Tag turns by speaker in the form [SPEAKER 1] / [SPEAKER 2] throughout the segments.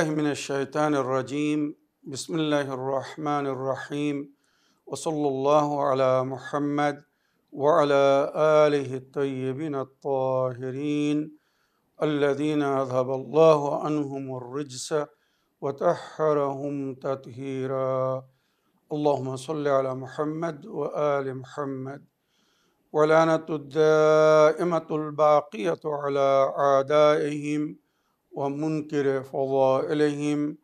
[SPEAKER 1] بالله من الشيطان الرجيم بسم الله الرحمن الرحيم وصلى الله على محمد وعلى آله الطيبين الطاهرين الذين أذهب الله عنهم الرجس وطهرهم تطهيرا اللهم صل على محمد وآل محمد ولعنة الدائمة الباقية على أعدائهم ومنكر فضائلهم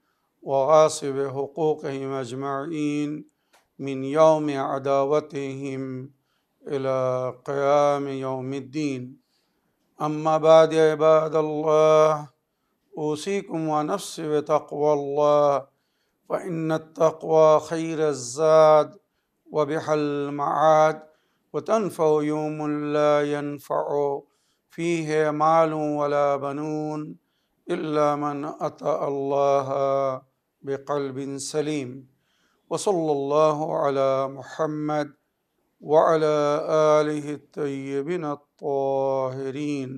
[SPEAKER 1] وغاصب حقوقهم أجمعين من يوم عداوتهم إلى قيام يوم الدين أما بعد عباد الله أوصيكم ونفسي بتقوى الله فإن التقوى خير الزاد وبها المعاد وتنفع يوم لا ينفع فيه مال ولا بنون إلا من أتى الله بقلب سليم وصلى الله على محمد وعلى آله الطيبين الطاهرين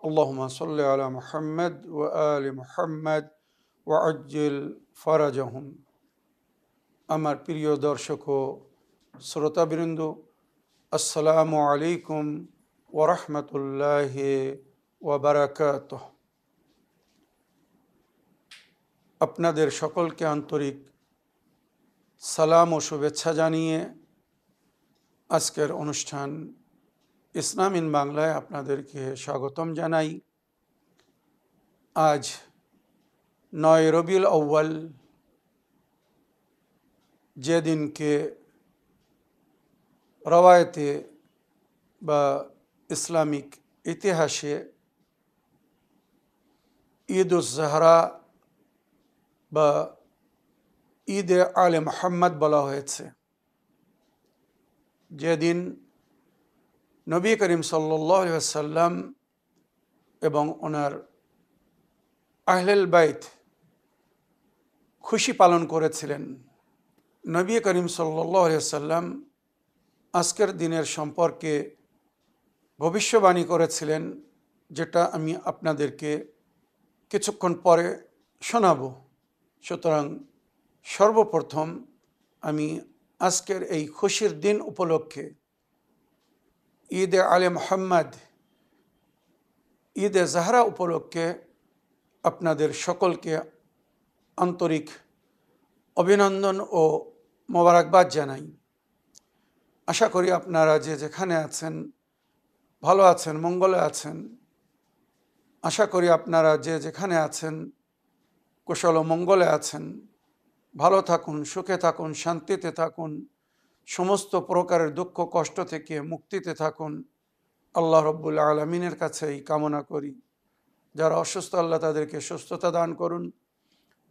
[SPEAKER 1] اللهم صل على محمد وآل محمد وعجل فرجهم আমার প্রিয় দর্শক ও শ্রোতাবৃন্দ আসসালামু আলাইকুম ওয়া রাহমাতুল্লাহি ওয়া বারাকাতুহু। আপনাদের সকলকে আন্তরিক সালাম ও শুভেচ্ছা জানিয়ে আজকের অনুষ্ঠান ইসলাম ইন বাংলায় আপনাদেরকে স্বাগতম জানাই। আজ 9 রবিউল আউয়াল, যেদিনকে রওয়ায়েতে বা ইসলামিক ইতিহাসে ঈদ উজ জোহরা বা ঈদে আলে মুহাম্মদ বলা হয়েছে, যেদিন নবী করিম সাল্লাল্লাহু আলাইহি ওয়াসাল্লাম এবং ওনার আহলুল বাইত খুশি পালন করেছিলেন। নবী করিম সাল্লাল্লাহু আলাইহি ওয়াসাল্লাম আজকের দিনের সম্পর্কে ভবিষ্যবাণী করেছিলেন, যেটা আমি আপনাদেরকে কিছুক্ষণ পরে শোনাব। সুতরাং সর্বপ্রথম আমি আজকের এই খুশির দিন উপলক্ষে ঈদে আলে মুহাম্মদ, ঈদে জোহরা উপলক্ষে আপনাদের সকলকে আন্তরিক অভিনন্দন ও মোবারকবাদ জানাই। আশা করি আপনারা যে যেখানে আছেন ভালো আছেন, মঙ্গলে আছেন। আশা করি আপনারা যে যেখানে আছেন কুশল ও মঙ্গলে আছেন। ভালো থাকুন, সুখে থাকুন, শান্তিতে থাকুন, সমস্ত প্রকারের দুঃখ কষ্ট থেকে মুক্তিতে থাকুন। আল্লাহ রব্বুল আলামিনের কাছে এই কামনা করি। যারা অসুস্থ আল্লাহ তাদেরকে সুস্থতা দান করুন,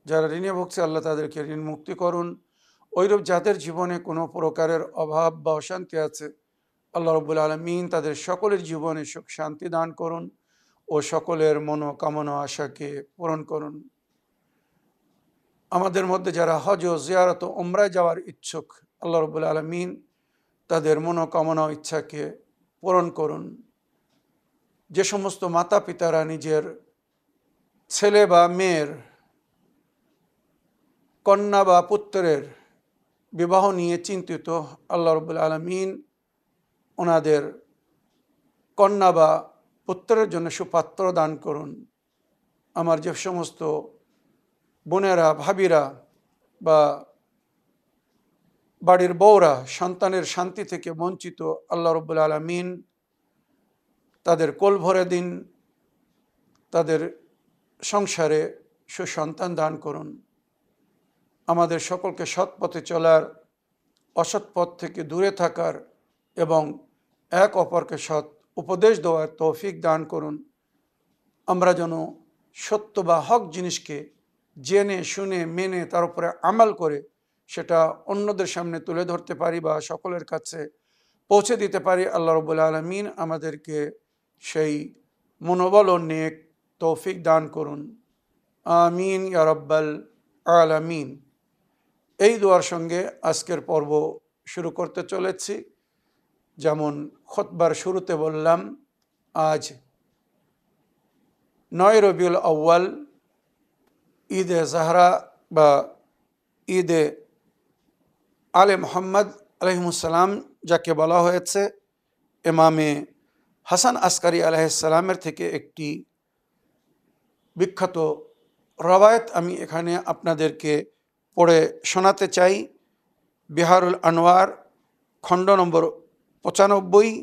[SPEAKER 1] যারা ঋণে ভুগছে আল্লাহ তাদেরকে ঋণ মুক্তি করুন। ওইরূপ যাদের জীবনে কোনো প্রকারের অভাব বা অশান্তি আছে আল্লাহ রব্বুল আলামিন তাদের সকলের জীবনে সুখ শান্তি দান করুন ও সকলের মনোকামনা আশাকে পূরণ করুন। আমাদের মধ্যে যারা হজ ও জিয়ারত ও উমরায় যাওয়ার ইচ্ছুক আল্লাহ রব্বুল আলামিন তাদের মনোকামনা ইচ্ছাকে পূরণ করুন। যে সমস্ত মাতা পিতারা নিজের ছেলে বা মেয়ের, কন্যা বা পুত্রের বিবাহ নিয়ে চিন্তিত আল্লাহ রব্বুল আলামিন ওনাদের কন্যা বা পুত্রের জন্য সুপাত্র দান করুন। আমার যে সমস্ত বোনেরা, ভাবিরা বা বাড়ির বউরা সন্তানের শান্তি থেকে বঞ্চিত আল্লাহ রব্বুল আলামিন তাদের কোল ভরে দিন, তাদের সংসারে সুসন্তান দান করুন। আমাদের সকলকে সৎ পথে চলার, অসৎ পথ থেকে দূরে থাকার এবং এক অপরকে সৎ উপদেশ দেওয়ার তৌফিক দান করুন। আমরা যেন সত্য বা হক জিনিসকে জেনে শুনে মেনে তার উপরে আমল করে সেটা অন্যদের সামনে তুলে ধরতে পারি বা সকলের কাছে পৌঁছে দিতে পারি। আল্লাহ রব্বুল আলামিন আমাদেরকে সেই মনোবল ও নেক তৌফিক দান করুন। আমিন ইয়া রাব্বাল আলামিন। এই দোয়ার সঙ্গে আজকের পর্ব শুরু করতে চলেছি। যেমন খুতবার শুরুতে বললাম, আজ 9 রবিউল আউয়াল ঈদে জাহরা বা ঈদে আলে মোহাম্মদ আলহিমুসাল্লাম যাকে বলা হয়েছে, ইমামে হাসান আসকারি আলাইহিসসালামের থেকে একটি বিখ্যাত রবায়েত আমি এখানে আপনাদেরকে পড়ে শোনাতে চাই। বিহারুল আনোয়ার, খণ্ড নম্বর 95,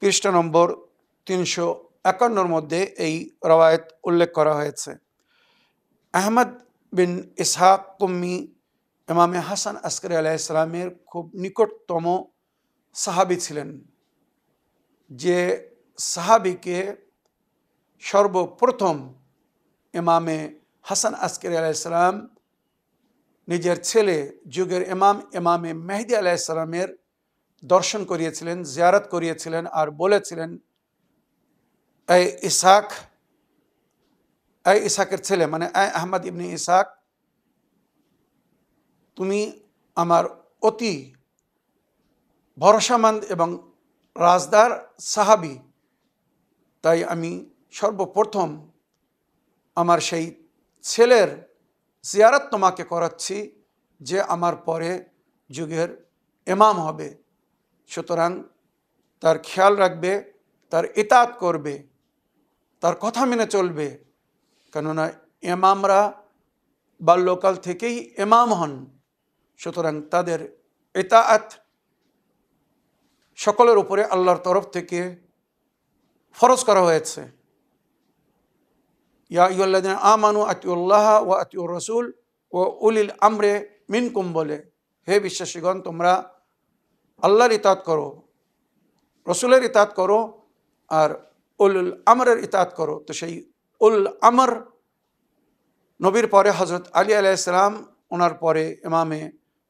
[SPEAKER 1] পৃষ্ঠা নম্বর 351 মধ্যে এই রবায়েত উল্লেখ করা হয়েছে। আহমদ বিন ইসহাক কুম্মি ইমামে হাসান আসকারি আলাইহিসসালামের খুব নিকটতম সাহাবী ছিলেন, যে সাহাবীকে সর্বপ্রথম ইমামে হাসান আসকারি আলাইহিসসালাম নিজের ছেলে, যুগের ইমামে মেহদি আলাইহিসসালামের দর্শন করিয়েছিলেন, জিয়ারত করিয়েছিলেন, আর বলেছিলেন, এই ইসহাকের ছেলে, মানে আহমদ ইবনে ইসহাক, তুমি আমার অতি ভরসামন্দ এবং রাজদার সাহাবী, তাই আমি সর্বপ্রথম আমার সেই ছেলের জিয়ারত তোমাকে করাচ্ছি, যে আমার পরে যুগের ইমাম হবে। সুতরাং তার খেয়াল রাখবে, তার ইতাআত করবে, তার কথা মেনে চলবে, কেননা ইমামরা বাল্যকাল থেকেই ইমাম হন। সুতরাং তাদের ইতাআত সকলের উপরে আল্লাহর তরফ থেকে ফরজ করা হয়েছে। ইয়া আইয়ুহাল্লাযীনা আমানু আতিউল্লাহ ওয়া আতিউর রাসূল ওয়া উলিল আমরে মিনকুম বলে, হে বিশ্বাসীগণ, তোমরা আল্লাহর ইতাআত করো, রসুলের ইতাআত করো, আর উলুল আমরের ইতাআত করো। তো সেই উল আমর নবীর পরে হজরত আলী আলাইহিস সালাম, ওনার পরে ইমামে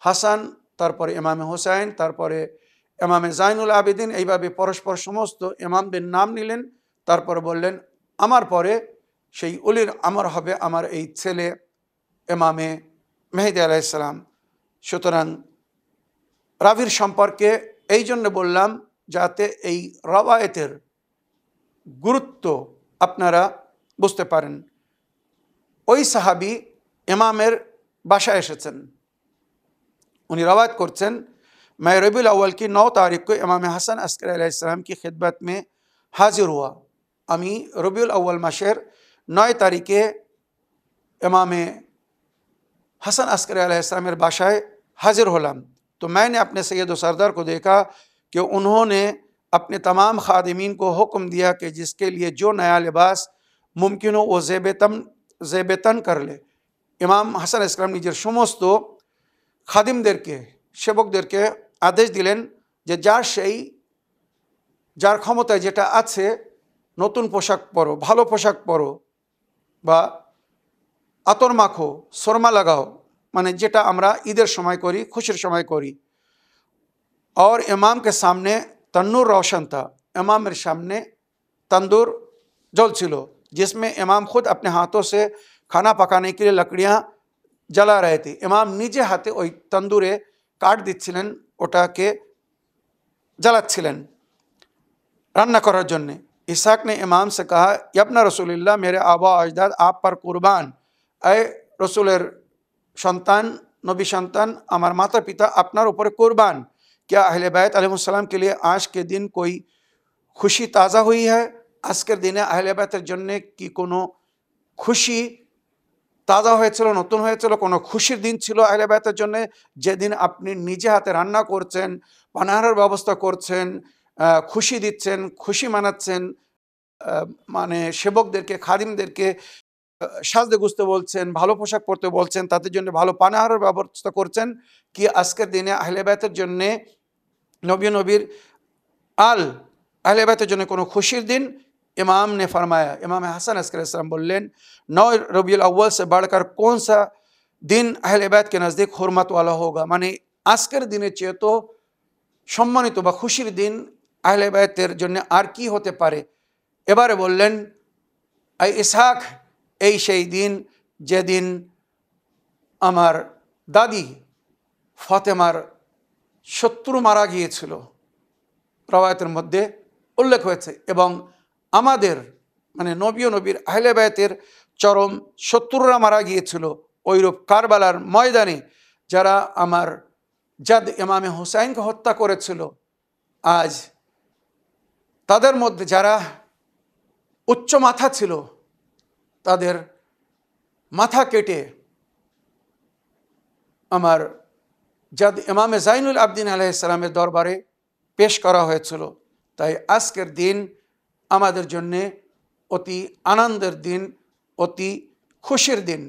[SPEAKER 1] হাসান, তারপরে ইমামে হুসাইন, তারপরে ইমামে জাইনুল আবেদিন, এইভাবে পরস্পর সমস্ত ইমামদের নাম নিলেন। তারপরে বললেন, আমার পরে সেই উলির আমর হবে আমার এই ছেলে ইমামে মেহেদী আলাইহিস সালাম। সুতরাং রাবির সম্পর্কে এই জন্য বললাম, যাতে এই রবায়েতের গুরুত্ব আপনারা বুঝতে পারেন। ওই সাহাবী ইমামের বাসায় এসেছেন, उन्हीं रवायत करছেন, मैं रबीउल अव्वल की 9 तारीख को इमाम हसन अस्करी अलैहिस्सलाम की खिदमत में हाजिर हुआ। আমি রবিউল আউয়াল মাসের 9 তারিখে ইমামে हसन अस्करी अलैहिस्सलामेर बाशाय हाजिर होलाम। तो मैंने अपने सैयद व सरदार को देखा कि उन्होंने अपने तमाम खादिमीन को हुक्म दिया कि जिसके लिए जो नया लिबास मुमकिन हो वो ज़ेबतन कर ले। इमाम हसन अलैहिस्सलाम निजेर समस्त খাদিমদেরকে, সেবকদেরকে আদেশ দিলেন যে যার ক্ষমতায় যেটা আছে নতুন পোশাক পরো, ভালো পোশাক পরো, বা আতর মাখো, সুরমা লাগাও, মানে যেটা আমরা ঈদের সময় করি, খুশির সময় করি। और इमाम के सामने तन्नूर रोशन था, इमामेर सामने तंदूर जलছিল, जिसमें इमाम खुद अपने हाथों से खाना पकाने के लिए लकड़ियाँ জ্বালা रहे थे। इमाम নিজে হাতে ওই তন্দুরে কাঠ দিচ্ছিলেন, ওটাকে জ্বালাচ্ছিলেন রান্না করার জন্য। ইসহাক ने इमाम से कहा, यब्ना रसूलिल्लाह, मेरे आबा अजदाद आप पर कुर्बान, ऐ रसूलेर সন্তান, নবী সন্তান, আমার माता पिता আপনার উপরে कुर्बान। क्या अहले बैत अलैहिस्सलाम के लिए आज के दिन कोई खुशी ताज़ा हुई है? আজকের দিনে আহলে বাইতের জন্য কি কোনো খুশি তাজা হয়েছিল, নতুন হয়েছিল, কোনো খুশির দিন ছিল আহলে বাইতের জন্য, যেদিন আপনি নিজে হাতে রান্না করছেন, পানাহারের ব্যবস্থা করছেন, খুশি দিচ্ছেন, খুশি মানাচ্ছেন, মানে সেবকদেরকে, খাদিমদেরকে সাজতে গুজতে বলছেন, ভালো পোশাক পরতে বলছেন, তাদের জন্য ভালো পানাহারের ব্যবস্থা করছেন। কি আজকের দিনে আহলে বাইতের জন্যে, নবীর আহলে বাইতের জন্য কোনো খুশির দিন? इमाम ने फरमाया, इमाम हसन अस्करी बोलें, 9 रबीउल अव्वल से बढ़कर कौन सा दिन अहले बैत के नज़दीक हुर्मत वाला होगा? माने आजकेर दिने चेয়ে तो सम्मानित बा खुशिर दिन अहले बैतेर जन्य आर की होते पारे? एबारे बोलें, ऐ इसहाक, এই সেই দিন যেদিন আমার দাদি ফাতেমার শত্রু মারা গিয়েছিল, রওয়ায়াতের মধ্যে উল্লেখ হয়েছে। এবং আমাদের মানে নবী ও নবীর আহলে বাইতের চরম শত্রুরা মারা গিয়েছিল, ওইরূপ কারবালার ময়দানে যারা আমার জাদ ইমামে হুসাইনকে হত্যা করেছিল, আজ তাদের মধ্যে যারা উচ্চ মাথা ছিল তাদের মাথা কেটে আমার জাদ ইমামে জাইনুল আবদিন আলাইহিস সালামের দরবারে পেশ করা হয়েছিল। তাই আজকের দিন আমাদের জন্যে অতি আনন্দের দিন, অতি খুশির দিন।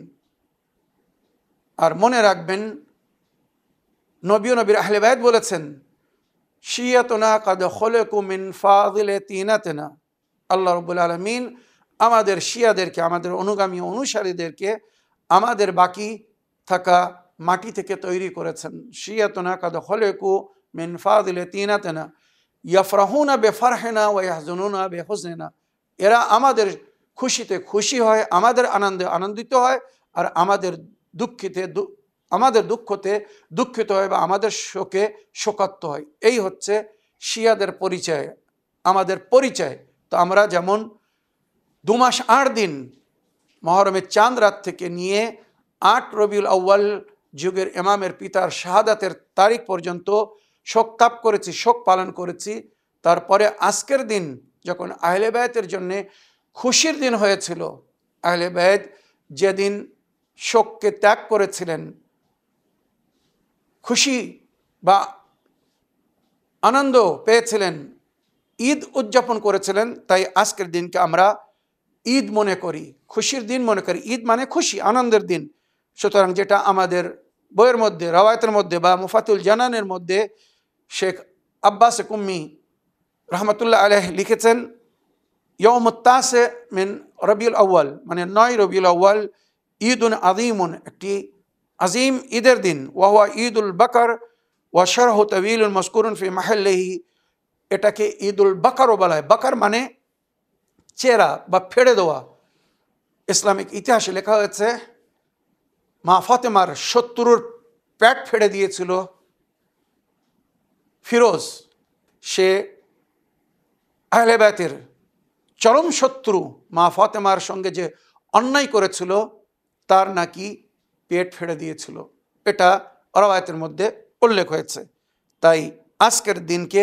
[SPEAKER 1] আর মনে রাখবেন, নবী ও নবীর আহলে বাইত বলেছেন, শিয়াতুনা কাদ খলকু মিন ফাযিলে তিনাতিনা। আল্লাহ রাব্বুল আলামিন আমাদের শিয়াদেরকে, আমাদের অনুগামী অনুসারীদেরকে আমাদের বাকি থাকা মাটি থেকে তৈরি করেছেন। শিয়াতুনা কাদ খলকু মিন ফাযিলে তিনাতিনা ইয়াফরাহুনা বিফরহিনা ওয়া ইয়াহজুনুনা বিহুজনিনা। এরা আমাদের খুশিতে খুশি হয়, আমাদের আনন্দে আনন্দিত হয়, আর আমাদের দুঃখতে দুঃখিত হয়, বা আমাদের শোকে শোকাত্ত হয়। এই হচ্ছে শিয়াদের পরিচয়, আমাদের পরিচয়। তো আমরা যেমন 2 মাস 8 দিন মহরমের চাঁদ রাত থেকে নিয়ে 8 রবিউল আউয়াল যুগের ইমামের পিতার শাহাদাতের তারিখ পর্যন্ত শোক তাপ করেছি, শোক পালন করেছি। তারপরে আজকের দিন যখন আহলে বায়তের জন্যে খুশির দিন হয়েছিল, আহলে বায়ত যেদিন শোককে ত্যাগ করেছিলেন, খুশি বা আনন্দ পেয়েছিলেন, ঈদ উদযাপন করেছিলেন, তাই আজকের দিনকে আমরা ঈদ মনে করি, খুশির দিন মনে করি। ঈদ মানে খুশি, আনন্দের দিন। সুতরাং যেটা আমাদের বইয়ের মধ্যে, রওয়ায়াতের মধ্যে বা মুফাতুল জানানের মধ্যে শেখ আব্বাস কুম্মি রহমতুল্লাহ আলাইহি লিখেছেন, ইয়ৌমুত তাসে মিন রবিউল আউয়াল, মানে 9 রবিউল আউয়াল, ঈদুন আযীমুন, একটি আজিম ঈদের দিন। ওয়াহুয়া ঈদুল বাকর ওয়া শারহু তাওয়ীলুন মাযকুরুন ফি মাহাল্লিহি। এটাকে ঈদুল বাকরও বলা হয়। বাকর মানে চেরা বা ফেড়ে দেওয়া। ইসলামিক ইতিহাসে লেখা হয়েছে, মা ফাতেমার শত্রুর পেট ফেড়ে দিয়েছিল ফিরোজ। সে আহলে বায়তের চরম শত্রু, মা ফাতেমার সঙ্গে যে অন্যায় করেছিল তার নাকি পেট ফেড়ে দিয়েছিল। এটা রওয়ায়াতের মধ্যে উল্লেখ হয়েছে। তাই আজকের দিনকে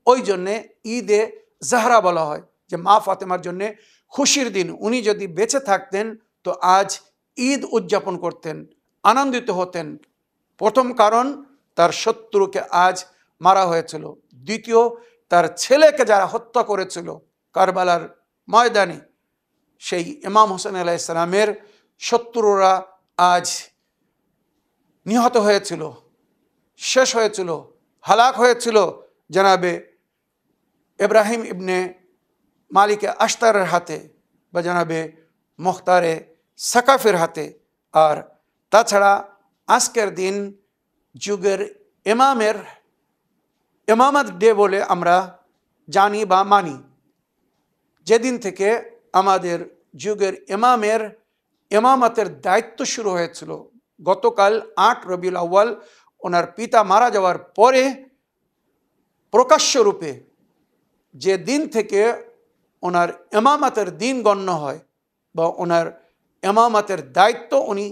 [SPEAKER 1] ওই জন্যে ঈদে জাহরা বলা হয়, যে মা ফাতেমার জন্যে খুশির দিন। উনি যদি বেঁচে থাকতেন তো আজ ঈদ উদযাপন করতেন, আনন্দিত হতেন। প্রথম কারণ, তার শত্রুকে আজ মারা হয়েছিল। দ্বিতীয়, তার ছেলেকে যারা হত্যা করেছিল কারবালার ময়দানে, সেই ইমাম হোসেন আলাইহিস সালামের শত্রুরা আজ নিহত হয়েছিল, শেষ হয়েছিল, হালাক হয়েছিল জনাবে ইব্রাহিম ইবনে মালিকে আশতারের হাতে, বা জনাবে মুখতারে সাকাফের হাতে। আর তাছাড়া আজকের দিন যুগের ইমামের ইমামত ডে বলে আমরা জানি বা মানি। যেদিন থেকে আমাদের যুগের ইমামের ইমামতের দায়িত্ব শুরু হয়েছিল, গতকাল 8 রবিউল আউয়াল ওনার পিতা মারা যাওয়ার পরে প্রকাশ্য রূপে যে দিন থেকে ওনার ইমামতের দিন গণ্য হয়, বা ওনার ইমামতের দায়িত্ব উনি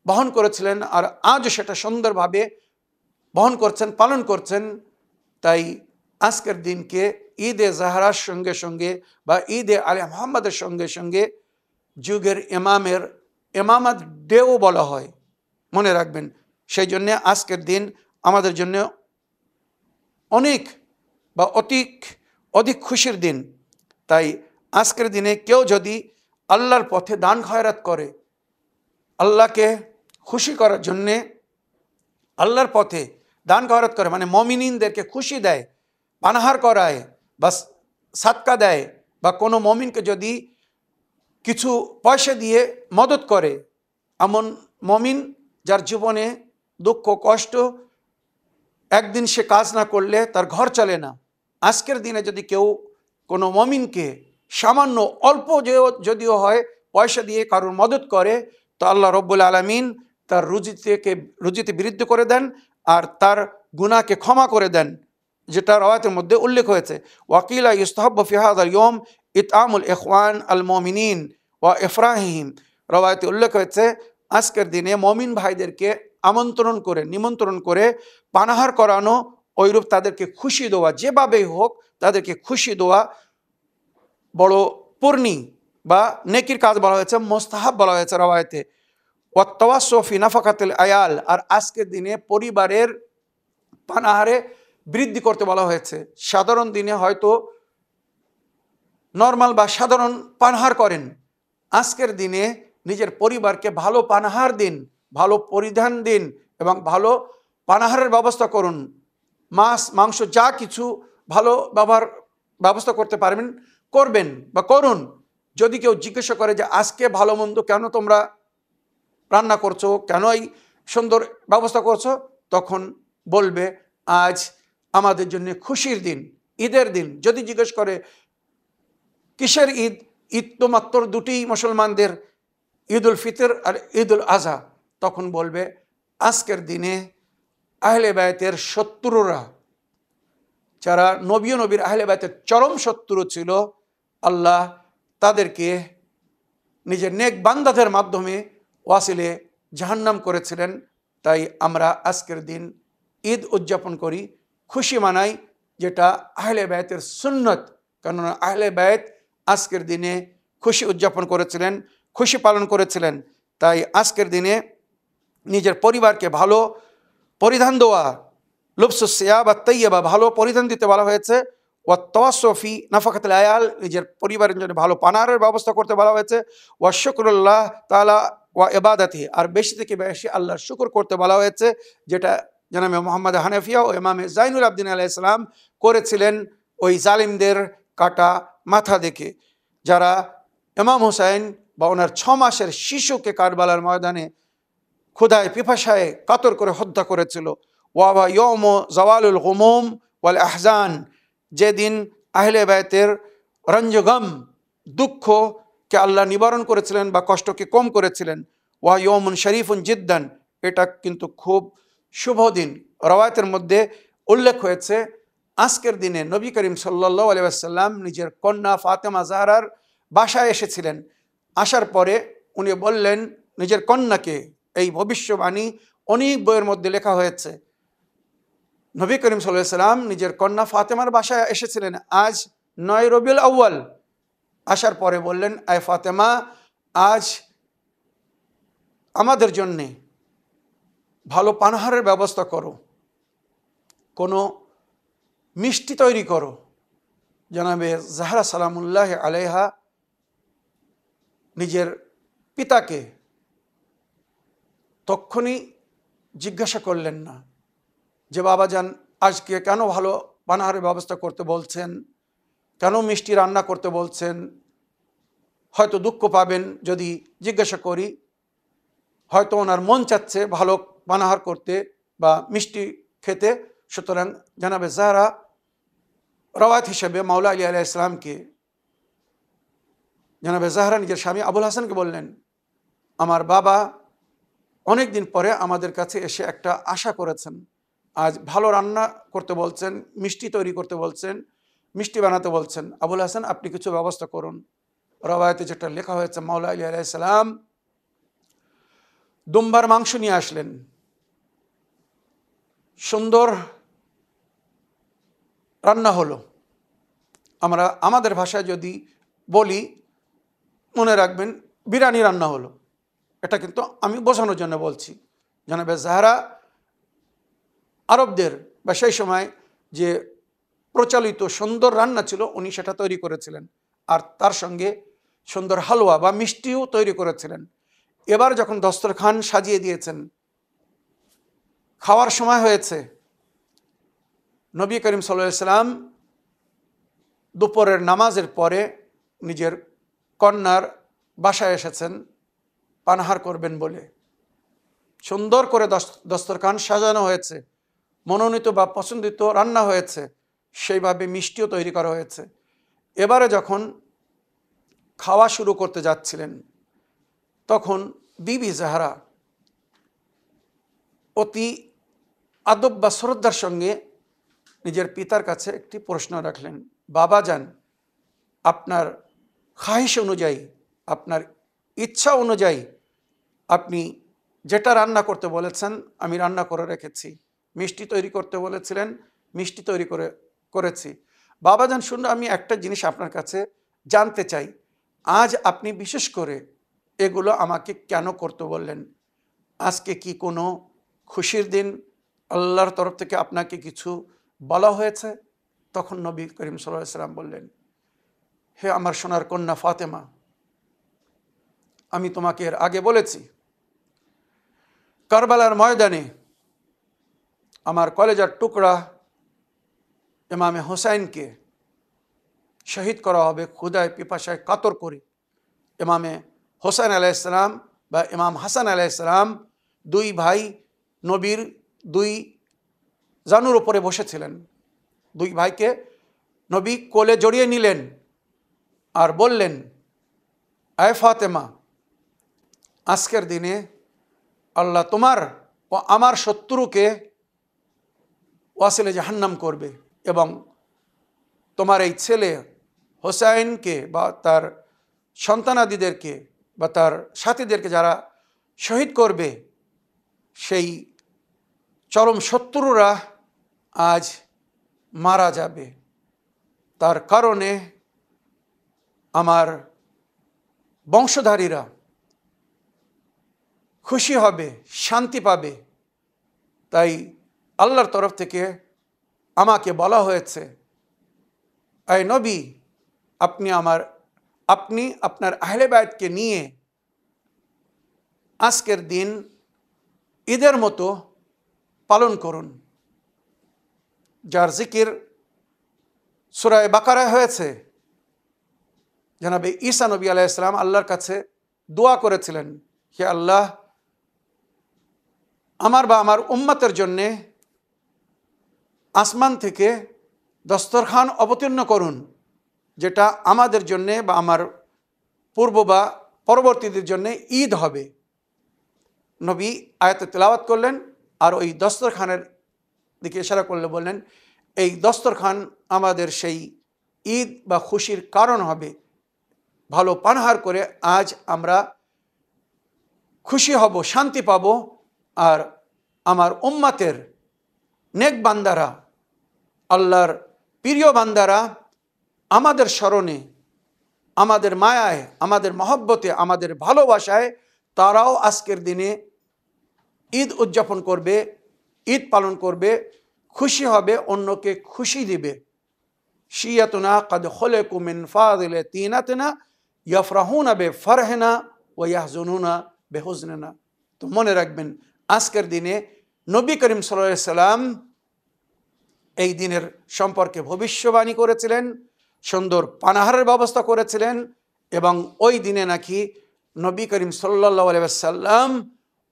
[SPEAKER 1] বহন করেছিলেন, আর আজও সেটা সুন্দরভাবে বহন করছেন, পালন করছেন। তাই আজকের দিনকে ঈদে জাহরার সঙ্গে সঙ্গে বা ঈদে আলে মুহাম্মদের সঙ্গে সঙ্গে যুগের ইমামের ইমামত ডেও বলা হয়, মনে রাখবেন। সেই জন্যে আজকের দিন আমাদের জন্য অনেক বা অধিক খুশির দিন। তাই আজকের দিনে কেউ যদি আল্লাহর পথে দান খয়রাত করে, আল্লাহকে খুশি করার জন্যে আল্লাহর পথে দান খয়রাত করে, মানে মমিনদেরকে খুশি দেয়, পানাহার করায় বা সাদকা দেয়, বা কোনো মমিনকে যদি কিছু পয়সা দিয়ে মদত করে, এমন মমিন যার জীবনে দুঃখ কষ্ট, একদিন সে কাজ না করলে তার ঘর চলে না, আজকের দিনে যদি কেউ কোনো মমিনকে সামান্য অল্প যদিও হয় পয়সা দিয়ে কারোর মদত করে, তো আল্লাহ রব্বুল আলামিন তার রুজিতে বৃদ্ধি করে দেন, আর তার গুনাহকে ক্ষমা করে দেন, যেটা রওয়ায়াতের মধ্যে উল্লেখ হয়েছে। ওয়াকিলা ইস্তাহাব্বু ফি হাযাল ইয়াওম ইতআমুল ইখওয়ান আল মুমিনিন ওয়া ইফরাহিহিম রওয়ায়াতে উল্লেখ হয়েছে আজকের দিনে মমিন ভাইদেরকে নিমন্ত্রণ করে পানাহার করানো, ওইরূপ তাদেরকে খুশি দেওয়া, যেভাবেই হোক তাদেরকে খুশি দেওয়া বড় পূর্ণি বা নেকির কাজ বলা হয়েছে, মোস্তাহাব বলা হয়েছে রওয়ায়াতে। ওয়াত্তাওয়াসসি নাফাকাতিল আয়াল, আর আজকের দিনে পরিবারের পানাহারে বৃদ্ধি করতে বলা হয়েছে। সাধারণ দিনে হয়তো নর্মাল বা সাধারণ পানাহার করেন, আজকের দিনে নিজের পরিবারকে ভালো পানাহার দিন, ভালো পরিধান দিন এবং ভালো পানাহারের ব্যবস্থা করুন। মাছ মাংস যা কিছু ভালো ব্যবস্থা করতে পারবেন করবেন বা করুন। যদি কেউ জিজ্ঞাসা করে যে আজকে ভালো মন্দ কেন তোমরা রান্না করছো, কেন এই সুন্দর ব্যবস্থা করছো, তখন বলবে আজ আমাদের জন্য খুশির দিন, ঈদের দিন। যদি জিজ্ঞেস করে কিসের ঈদ, ঈদ তো মাত্র দুটি মুসলমানদের, ঈদ উল ফিতর আর ঈদ উল আজহা, তখন বলবে আজকের দিনে আহলে বায়তের শত্রুরা, যারা নবী ও নবীর আহলে বায়তের চরম শত্রু ছিল, আল্লাহ তাদেরকে নিজের নেক বান্দাদের মাধ্যমে ওয়াসিলে জাহান্নাম করেছিলেন। তাই আমরা আজকের দিন ঈদ উদযাপন করি, খুশি মানাই, যেটা আহলে বায়তের সুন্নত। কেননা আহলে বায়ত আজকের দিনে খুশি উদযাপন করেছিলেন, খুশি পালন করেছিলেন। তাই আজকের দিনে নিজের পরিবারকে ভালো পরিধান দেওয়া, লুবসুস সিয়াব আত-তাইয়্যিবা, ভালো পরিধান দিতে বলা হয়েছে। ওয়াত্তাওয়াসসি নাফাকাতিল আয়াল, নিজের পরিবারের জন্য ভালো পানাহারের ব্যবস্থা করতে বলা হয়েছে। ওয়া শুকরুল্লাহ তাআলা ওয়া ইবাদাতিহি, আর বেশি থেকে বেশি আল্লাহর শুকর করতে বলা হয়েছে, যেটা জনাবে মুহাম্মদ হানাফিয়া ও ইমামে জাইনুল আবদিন আলাইহিস সালাম করেছিলেন ওই জালিমদের কাটা মাথা দেখে, যারা ইমাম হুসাইন বা ওনার 6 মাসের শিশুকে কারবালার ময়দানে ক্ষুধায় পিপাসায় কাতর করে হত্যা করেছিল। ওয়া ইয়াউমু জাওয়ালুল গুমুম ওয়াল আহজান, যেদিন আহলে বায়তের রঞ্জগম দুঃখকে আল্লাহ নিবারণ করেছিলেন বা কষ্টকে কম করেছিলেন। ওয়া ইয়াউমুন শরীফুন জিদ্দান, এটা কিন্তু খুব শুভ দিন। রওয়ায়াতের মধ্যে উল্লেখ হয়েছে আজকের দিনে নবী করিম সাল্লাল্লাহু আলাইহি ওয়াসাল্লাম নিজের কন্যা ফাতেমা জাহরার বাসায় এসেছিলেন। আসার পরে উনি বললেন নিজের কন্যাকে, এই ভবিষ্যবাণী অনেক বইয়ের মধ্যে লেখা হয়েছে, নবী করিম সাল্লাল্লাহু আলাইহি ওয়াসাল্লাম নিজের কন্যা ফাতেমার বাসায় এসেছিলেন আজ 9 রবিউল আউয়াল। আসার পরে বললেন, আয় ফাতেমা, আজ আমাদের জন্যে ভালো পানাহারের ব্যবস্থা করো, কোনো মিষ্টি তৈরি করো। জনাবে জাহরা সালামুল্লাহ আলাইহা নিজের পিতাকে তক্ষুনি জিজ্ঞাসা করলেন না যে বাবাজান আজকে কেন ভালো পানাহারের ব্যবস্থা করতে বলছেন, কেন মিষ্টি রান্না করতে বলছেন। হয়তো দুঃখ পাবেন যদি জিজ্ঞাসা করি, হয়তো ওনার মন চাচ্ছে ভালো পানাহার করতে বা মিষ্টি খেতে। সুতরাং জানাবে জাহরা রওয়ায়াত হিসেবে মাওলা আলী আলাইহিস সালামকে, জানাবে জাহরা নিজের স্বামী আবুল হাসানকে বললেন, আমার বাবা অনেক দিন পরে আমাদের কাছে এসে একটা আশা করেছেন, আজ ভালো রান্না করতে বলছেন, মিষ্টি তৈরি করতে বলছেন, মিষ্টি বানাতে বলছেন। আবুল হাসান, আপনি কিছু ব্যবস্থা করুন। রওয়ায়াতে যেটা লেখা হয়েছে, মাওলা আলী আলাইহিস সালাম দুম্বার মাংস নিয়ে আসলেন, সুন্দর রান্না হলো। আমরা আমাদের ভাষায় যদি বলি, মনে রাখবেন বিরিয়ানি রান্না হলো। এটা কিন্তু আমি বোঝানোর জন্য বলছি। জানাবে জাহরা আরবদের বা সেই সময় যে প্রচলিত সুন্দর রান্না ছিল, উনি সেটা তৈরি করেছিলেন, আর তার সঙ্গে সুন্দর হালুয়া বা মিষ্টিও তৈরি করেছিলেন। এবার যখন দস্তরখান সাজিয়ে দিয়েছেন, খাওয়ার সময় হয়েছে, নবী করিম সাল্লাল্লাহু আলাইহি সাল্লাম দুপুরের নামাজের পরে নিজের কন্যার বাসায় এসেছেন পানাহার করবেন বলে। সুন্দর করে দস্তরখান সাজানো হয়েছে, মনোনীত বা পছন্দিত রান্না হয়েছে, সেইভাবে মিষ্টিও তৈরি করা হয়েছে। এবারে যখন খাওয়া শুরু করতে যাচ্ছিলেন, তখন বিবি জাহরা অতি আদব বা শ্রদ্ধার সঙ্গে নিজের পিতার কাছে একটি প্রশ্ন রাখলেন, বাবা যান, আপনার খাহিশ অনুযায়ী, আপনার ইচ্ছা অনুযায়ী আপনি যেটা রান্না করতে বলেছেন আমি রান্না করে রেখেছি, মিষ্টি তৈরি করতে বলেছিলেন মিষ্টি তৈরি করেছি। বাবাজান শুনুন, আমি একটা জিনিস আপনার কাছে জানতে চাই, আজ আপনি বিশেষ করে এগুলো আমাকে কেন করতে বললেন? আজকে কি কোনো খুশির দিন? আল্লাহর তরফ থেকে আপনাকে কিছু বলা হয়েছে? তখন নবী করিম সাল্লাল্লাহু আলাইহি ওয়াসাল্লাম বললেন, হে আমার সোনার কন্যা ফাতেমা, আমি তোমাকে এর আগে বলেছি কারবালার ময়দানে আমার কলেজার টুকরা ইমামে হোসাইনকে শহীদ করা হবে ক্ষুধায় পিপাসায় কাতর করে। ইমামে হোসেন আলাইহিসসালাম বা ইমাম হাসান আলাইহিসসালাম দুই ভাই নবীর দুই জানুর উপরে বসেছিলেন। দুই ভাইকে নবী কোলে জড়িয়ে নিলেন আর বললেন, আয় ফাতেমা, আজকের দিনে আল্লাহ তোমার ও আমার শত্রুকে ওয়াসিলে জাহান্নাম করবে এবং তোমার এই ছেলে হোসাইনকে বা তার সন্তানাদিদেরকে বা তার সাথীদেরকে যারা শহীদ করবে, সেই চরম শত্রুরা আজ মারা যাবে। তার কারণে আমার বংশধারীরা খুশি হবে, শান্তি পাবে। তাই আল্লাহর তরফ থেকে আমাকে বলা হয়েছে, আয় নবী, আপনি আপনার আহলে বায়তকে নিয়ে আজকের দিন ঈদের মতো পালন করুন। যার জিকির সূরা বাকারায় হয়েছে। জনাবে ঈসা নবী আলাইহিস সালাম আল্লাহর কাছে দোয়া করেছিলেন, হে আল্লাহ, আমার বা আমার উম্মতের জন্যে আসমান থেকে দস্তরখান অবতীর্ণ করুন, যেটা আমাদের জন্যে বা আমার পূর্ব বা পরবর্তীদের জন্যে ঈদ হবে। নবী আয়াতে তেলাওয়াত করলেন আর ওই দস্তরখানের দিকে ইশারা করলে বললেন, এই দস্তরখান আমাদের সেই ঈদ বা খুশির কারণ হবে। ভালো পানাহার করে আজ আমরা খুশি হব, শান্তি পাব। আর আমার উম্মতের নেক বান্দারা, আল্লাহর প্রিয় বান্দারা আমাদের স্মরণে, আমাদের মায়ায়, আমাদের মহব্বতে, আমাদের ভালোবাসায় তারাও আজকের দিনে ঈদ উদযাপন করবে, ঈদ পালন করবে, খুশি হবে, অন্যকে খুশি দিবে। শিয়াতুনা কাদ খলেকু মিন ফাদিলে তিনাতিনা ইয়াফরাহুনা বেফরহিনা ওয়া ইয়াহজুনুনা বেহুজনিনা। তো মনে রাখবেন, আজকের দিনে নবী করিম সাল্লাল্লাহু আলাইহি সাল্লাম এই দিনের সম্পর্কে ভবিষ্যবাণী করেছিলেন, সুন্দর পানাহারের ব্যবস্থা করেছিলেন এবং ওই দিনে নাকি নবী করিম সাল্লাল্লাহু আলাইহি ওয়াসাল্লাম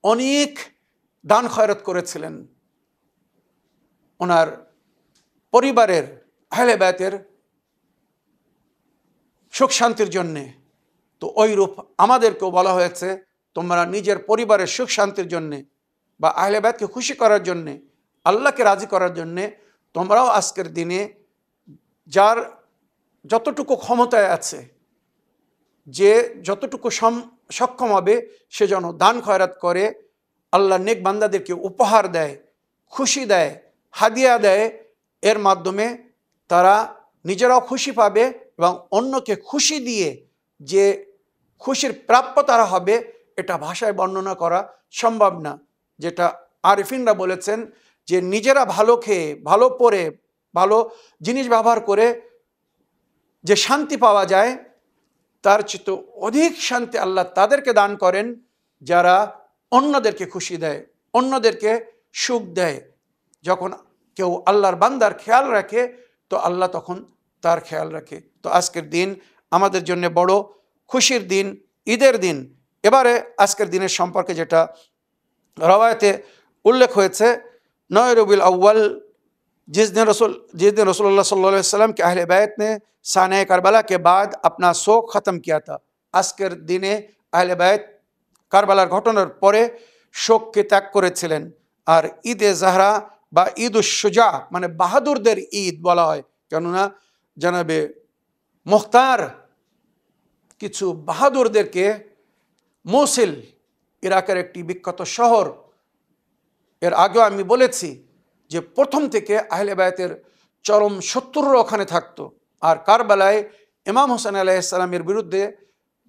[SPEAKER 1] অনেক দান খয়রাত করেছিলেন ওনার পরিবারের, আহলে বায়তের সুখ শান্তির জন্যে। তো ওই রূপ আমাদেরকেও বলা হয়েছে, তোমরা নিজের পরিবারের সুখ শান্তির জন্যে বা আহলে বায়তকে খুশি করার জন্যে, আল্লাহকে রাজি করার জন্যে তোমরাও আজকের দিনে যার যতটুকু ক্ষমতায় আছে, যে যতটুকু সক্ষম হবে, সে যেন দান খয়রাত করে, আল্লাহ নেক বান্দাদেরকে উপহার দেয়, খুশি দেয়, হাদিয়া দেয়। এর মাধ্যমে তারা নিজেরাও খুশি পাবে এবং অন্যকে খুশি দিয়ে যে খুশির প্রাপ্য তারা হবে, এটা ভাষায় বর্ণনা করা সম্ভব না। যেটা আরিফিনরা বলেছেন যে নিজেরা ভালো খেয়ে, ভালো পরে, ভালো জিনিস ব্যবহার করে যে শান্তি পাওয়া যায়, তার চেয়ে অধিক শান্তি আল্লাহ তাদেরকে দান করেন যারা অন্যদেরকে খুশি দেয়, অন্যদেরকে সুখ দেয়। যখন কেউ আল্লাহর বান্দার খেয়াল রাখে, তো আল্লাহ তখন তার খেয়াল রাখে। তো আজকের দিন আমাদের জন্য বড় খুশির দিন, ঈদের দিন। এবারে আজকের দিনের সম্পর্কে যেটা রওয়ায়াতে উল্লেখ হয়েছে, 9 रबीउल अव्वल जिस दिन रसूलुल्लाह सल्लल्लाहु अलैहि वसल्लम के अहले बैत ने साने करबला के बाद अपना शोक ख़त्म किया था। আজকের দিনে আহলে বাইত কারবালার ঘটনার পরে শোককে ত্যাগ করেছিলেন। আর ঈদে জাহরা বা ঈদ উশ শুজা মানে বাহাদুরদের ঈদ বলা হয়, কেননা জনাবে মুখতার কিছু বাহাদুরদেরকে মোসিল ইরাকের একটি বিখ্যাত শহর। এর আগেও আমি বলেছি যে প্রথম থেকে আহলে বায়তের চরম শত্রুরা ওখানে থাকতো। আর কারবালায় ইমাম হোসেন আলাইহিস সালামের বিরুদ্ধে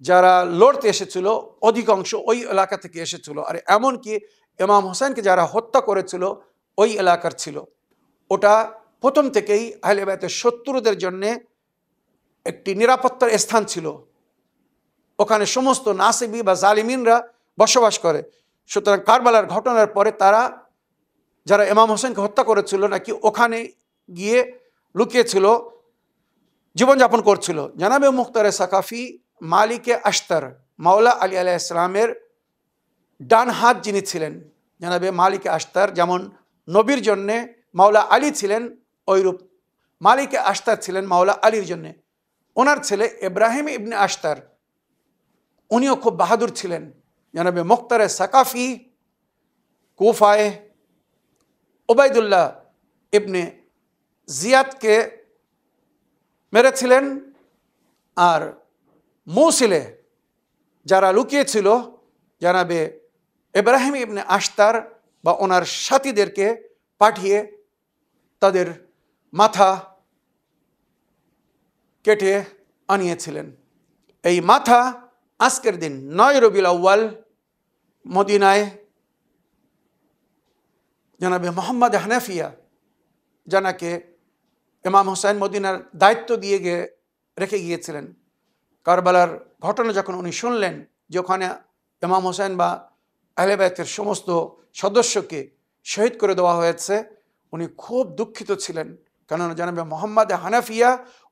[SPEAKER 1] যারা লড়তে এসেছিল অধিকাংশ ওই এলাকা থেকে এসেছিল। আর এমনকি ইমাম হোসেনকে যারা হত্যা করেছিল ওই এলাকার ছিল। ওটা প্রথম থেকেই আহলে বায়তের শত্রুদের জন্যে একটি নিরাপত্তার স্থান ছিল। ওখানে সমস্ত নাসিবি বা জালিমিনরা বসবাস করে। সুতরাং কারবালার ঘটনার পরে তারা যারা ইমাম হোসেনকে হত্যা করেছিল নাকি ওখানে গিয়ে লুকিয়েছিল, জীবনযাপন করছিল। জানাবে মুখতারে সাকাফি মালিকে আশতার মাওলা আলী আলাইহিস সালামের ডান হাত যিনি ছিলেন, জানাবে মালিকে আশতার যেমন নবীর জন্যে মাওলা আলী ছিলেন, ওইরূপ মালিকে আশতার ছিলেন মাওলা আলীর জন্যে। ওনার ছেলে ইব্রাহিম ইবনে আশতার উনিও খুব বাহাদুর ছিলেন। জানাবে মুখতারে সাকাফি কুফায় ওবায়দুল্লাহ ইবনে জিয়াদকে মেরেছিলেন। আর মৌসিলে যারা লুকিয়েছিল জানাবে ইব্রাহিম ইবনে আশতার বা ওনার সাথীদেরকে পাঠিয়ে তাদের মাথা কেটে আনিয়েছিলেন। এই মাথা আজকের দিন 9 রবিউল আউয়াল মদিনায় জানাবে মোহাম্মদ হানাফিয়া, জানাকে ইমাম হোসেন মদিনার দায়িত্ব দিয়ে রেখে গিয়েছিলেন। কারবালার ঘটনা যখন উনি শুনলেন যে ওখানে ইমাম হোসেন বা আহলে বায়তের সমস্ত সদস্যকে শহীদ করে দেওয়া হয়েছে, উনি খুব দুঃখিত ছিলেন। কেননা জানাবে মোহাম্মদ হানাফিয়া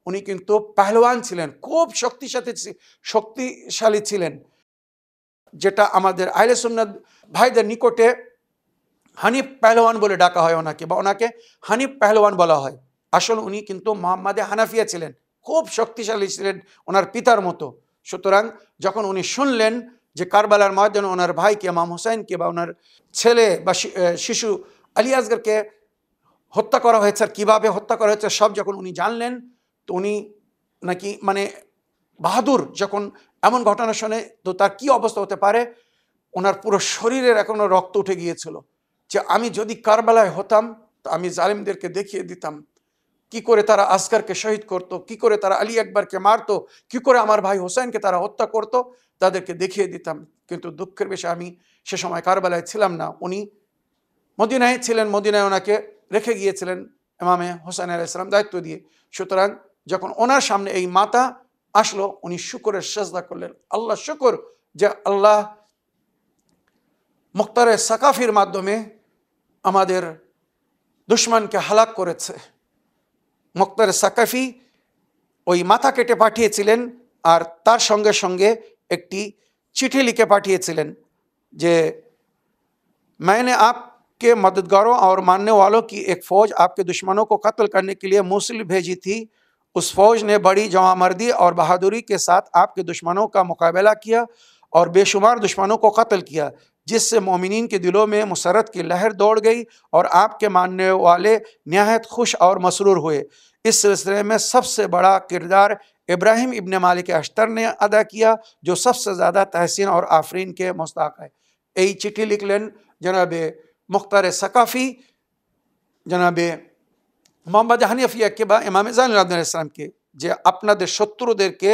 [SPEAKER 1] উনি কিন্তু পেহলওয়ান ছিলেন, খুব শক্তিশালী ছিলেন, যেটা আমাদের আহলে সুন্নাত ভাইদের নিকটে হানিফ পেহলওয়ান বলে ডাকা হয় ওনাকে, বা ওনাকে হানিফ পেহলওয়ান বলা হয়। আসলে উনি কিন্তু মোহাম্মদ হানাফিয়া ছিলেন, খুব শক্তিশালী ছিলেন ওনার পিতার মতো। সুতরাং যখন উনি শুনলেন যে কারবালার ময়দানে ওনার ভাইকে ইমাম হোসেনকে বা ওনার ছেলে বা শিশু আলী আসগরকে হত্যা করা হয়েছে, আর কীভাবে হত্যা করা হয়েছে সব যখন উনি জানলেন, তো উনি নাকি মানে বাহাদুর, যখন এমন ঘটনা শোনে তো তার কি অবস্থা হতে পারে, ওনার পুরো শরীরের এখনো রক্ত উঠে গিয়েছিল যে আমি যদি কারবালায় হতাম তো আমি জালিমদেরকে দেখিয়ে দিতাম কি করে তারা আসগরকে শহীদ করত, কি করে তারা আলী আকবরকে মারতো, কি করে আমার ভাই হোসেনকে তারা হত্যা করত, তাদেরকে দেখিয়ে দিতাম। কিন্তু দুঃখের বিষয় আমি সে সময় কারবালায় ছিলাম না, উনি মদিনায় ছিলেন। মদিনায় ওনাকে রেখে গিয়েছিলেন ইমামে হোসেন আলাইহিস সালাম দায়িত্ব দিয়ে। সুতরাং যখন ওনার সামনে এই মাথা আসলো উনি শুকরের সেজদা করলেন। আল্লাহ শুকর যে আল্লাহ মুখতারে সাকাফির মাধ্যমে আমাদের দুশমনকে হালাক করেছে। মুখতারে সাকাফি ওই মাথা কেটে পাঠিয়েছিলেন, আর তার সঙ্গে সঙ্গে একটি চিঠি লিখে পাঠিয়েছিলেন যে मैंने आपके मददगारों और मानने वालों की एक फ़ौज आपके दुश्मनों को कत्ल करने के लिए मूसल भेजी थी। उस फ़ौज ने बड़ी जवामर्दी और बहादुरी के साथ आपके दुश्मनों का मुकाबला किया और बेशुमार दुश्मनों को कत्ल किया, जिससे मोमिनीन के दिलों में मुसरत की लहर दौड़ गई और आपके मानने वाले निहायत खुश और मसरूर हुए। इस सिलसिले में सबसे बड़ा किरदार इब्राहिम इब्ने मालिक अश्तर ने अदा किया, जो सबसे ज़्यादा तहसीन और आफरीन के मुस्ताक है। এই চিঠি লিখলেন জনাবে মুখতারে সাকাফি জনাবে মোহাম্মদ হানিফিয়াকে বা ইমাম জাইনুল আবদিন আলাইহিস সালামকে, যে আপনাদের শত্রুদেরকে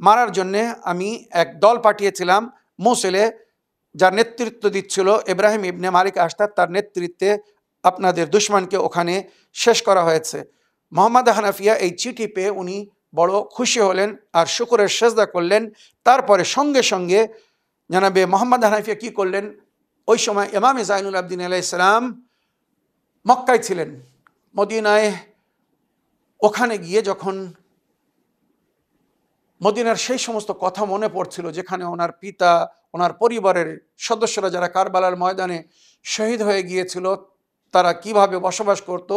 [SPEAKER 1] মারার জন্যে আমি এক দল পাঠিয়েছিলাম মৌসিলে, যার নেতৃত্ব দিচ্ছিল ইব্রাহিম ইবনে মালিক আশতার, তার নেতৃত্বে আপনাদের দুশমনকে ওখানে শেষ করা হয়েছে। মোহাম্মদ হানাফিয়া এই চিঠি পেয়ে উনি বড় খুশি হলেন আর শুকরের সেজদা করলেন। তারপরে সঙ্গে সঙ্গে জানাবে মোহাম্মদ হানাফিয়া কি করলেন, ওই সময় ইমাম জাইনুল আবদিন আলাইহিস সালাম মক্কায় ছিলেন। মদিনায় ওখানে গিয়ে যখন মদিনার সেই সমস্ত কথা মনে পড়ছিল যেখানে ওনার পিতা, ওনার পরিবারের সদস্যরা যারা কারবালার ময়দানে শহীদ হয়ে গিয়েছিল, তারা কিভাবে বসবাস করত,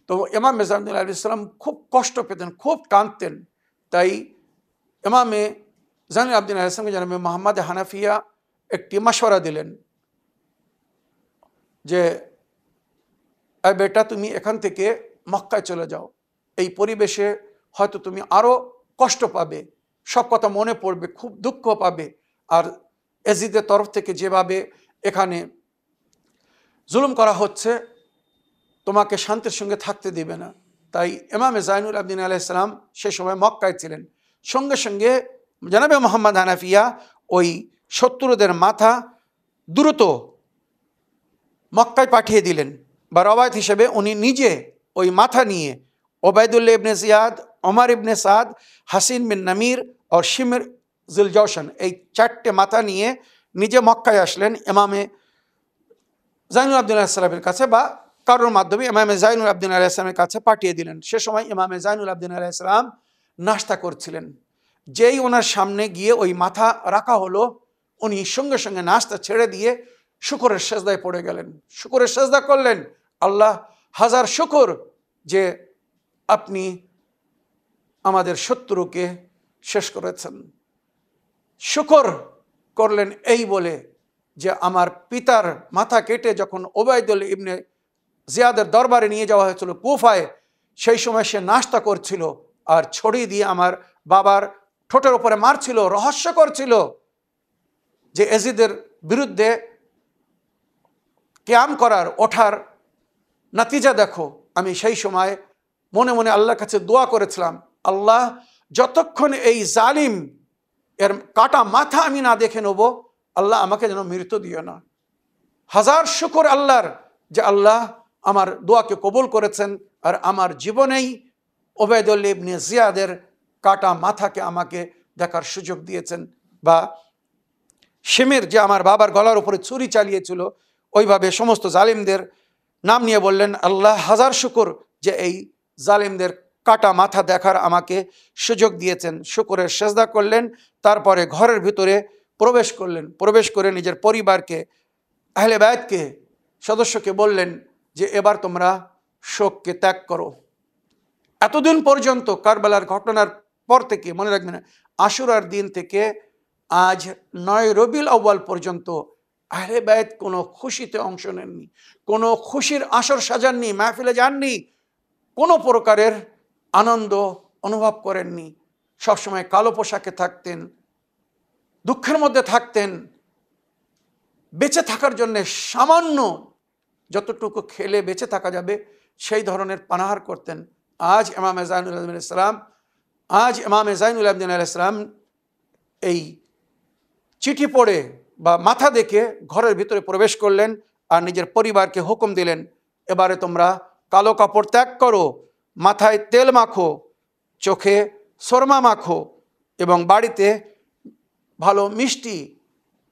[SPEAKER 1] তো ইমাম জাইনুল আবদিন সালাম খুব কষ্ট পেতেন, খুব কাঁদতেন। তাই ইমামে জাইনুল আবদিন আলাইহিস সালামকে জানাবে মোহাম্মদ হানাফিয়া একটি মাশওয়ারা দিলেন যে বেটা তুমি এখান থেকে মক্কায় চলে যাও, এই পরিবেশে হয়তো তুমি আরও কষ্ট পাবে, সব কথা মনে পড়বে, খুব দুঃখ পাবে। আর এজিদের তরফ থেকে যেভাবে এখানে জুলুম করা হচ্ছে, তোমাকে শান্তির সঙ্গে থাকতে দিবে না। তাই ইমামে জাইনুল আবদিন আলাইহিস সালাম সে সময় মক্কায় ছিলেন। সঙ্গে সঙ্গে জনাবে মোহাম্মদ হানাফিয়া ওই শত্রুদের মাথা দ্রুত মক্কায় পাঠিয়ে দিলেন, বা রওয়ায়াত হিসেবে উনি নিজে ওই মাথা নিয়ে ওবায়দুল্লাহ ইবনে জিয়াদ, ওমর ইবনে সাদ, হাসিন বিন নামির আর শিমর জুল জওশন, এই 4টে মাথা নিয়ে নিজে মক্কায় আসলেন ইমামে জাইনুল আবদিন আলাইহিস সালামের কাছে, বা কারোর মাধ্যমে ইমামে জাইনুল আবদিন আলাইহিস সালামের কাছে পাঠিয়ে দিলেন। সে সময় ইমামে জাইনুল আবদিন আলাইহিস সালাম নাস্তা করছিলেন। যেই ওনার সামনে গিয়ে ওই মাথা রাখা হলো, উনি সঙ্গে সঙ্গে নাস্তা ছেড়ে দিয়ে শুকরের সেজদায় পড়ে গেলেন, শুকরের সেজদা করলেন। আল্লাহ হাজার শুকর যে আপনি আমাদের শত্রুকে শেষ করেছেন। শুকর করলেন এই বলে যে আমার পিতার মাথা কেটে যখন ওবায়দুল্লাহ ইবনে জিয়াদের দরবারে নিয়ে যাওয়া হয়েছিল কুফায়, সেই সময় সে নাস্তা করছিল আর ছড়ি দিয়ে আমার বাবার ঠোঁটের উপরে মারছিল, রহস্য করছিল যে এজিদের বিরুদ্ধে কিয়াম করার, ওঠার নতিজা দেখো। আমি সেই সময় মনে মনে আল্লাহর কাছে দোয়া করেছিলাম, আল্লাহ যতক্ষণ এই জালিম এর কাটা মাথা আমি না দেখে নেব, আল্লাহ আমাকে যেন মৃত্যু দিও না। হাজার শুকর আল্লাহর যে আল্লাহ আমার দোয়াকে কবুল করেছেন আর আমার জীবনেই ওবায়দুল্লাহ ইবনে জিয়াদের কাটা মাথাকে আমাকে দেখার সুযোগ দিয়েছেন। বা শিমের যে আমার বাবার গলার উপরে ছুরি চালিয়েছিল, ওইভাবে সমস্ত জালিমদের নাম নিয়ে বললেন, আল্লাহ হাজার শুকর যে এই জালিমদের কাটা মাথা দেখার আমাকে সুযোগ দিয়েছেন। শুকরের সেজদা করলেন, তারপরে ঘরের ভিতরে প্রবেশ করলেন। প্রবেশ করে নিজের পরিবারকে, আহলে বায়তকে, সদস্যকে বললেন যে এবার তোমরা শোককে ত্যাগ করো। এতদিন পর্যন্ত কারবালার ঘটনার পর থেকে, মনে রাখবেন, আশুরার দিন থেকে আজ 9 রবিউল আউয়াল পর্যন্ত আহলে বায়ত কোনো খুশিতে অংশ নেননি, কোনো খুশির আসর সাজাননি, মাহফিলে যাননি, কোনো প্রকারের আনন্দ অনুভব করেননি। সবসময় কালো পোশাকে থাকতেন, দুঃখের মধ্যে থাকতেন, বেঁচে থাকার জন্যে সামান্য যতটুকু খেলে বেঁচে থাকা যাবে সেই ধরনের পানাহার করতেন। আজ ইমামে জাইনুল আবদিন আলাইহিস সালাম এই চিঠি পড়ে বা মাথা দেখে ঘরের ভিতরে প্রবেশ করলেন আর নিজের পরিবারকে হুকুম দিলেন, এবারে তোমরা কালো কাপড় ত্যাগ করো, মাথায় তেল মাখো, চোখে সুরমা মাখো এবং বাড়িতে ভালো মিষ্টি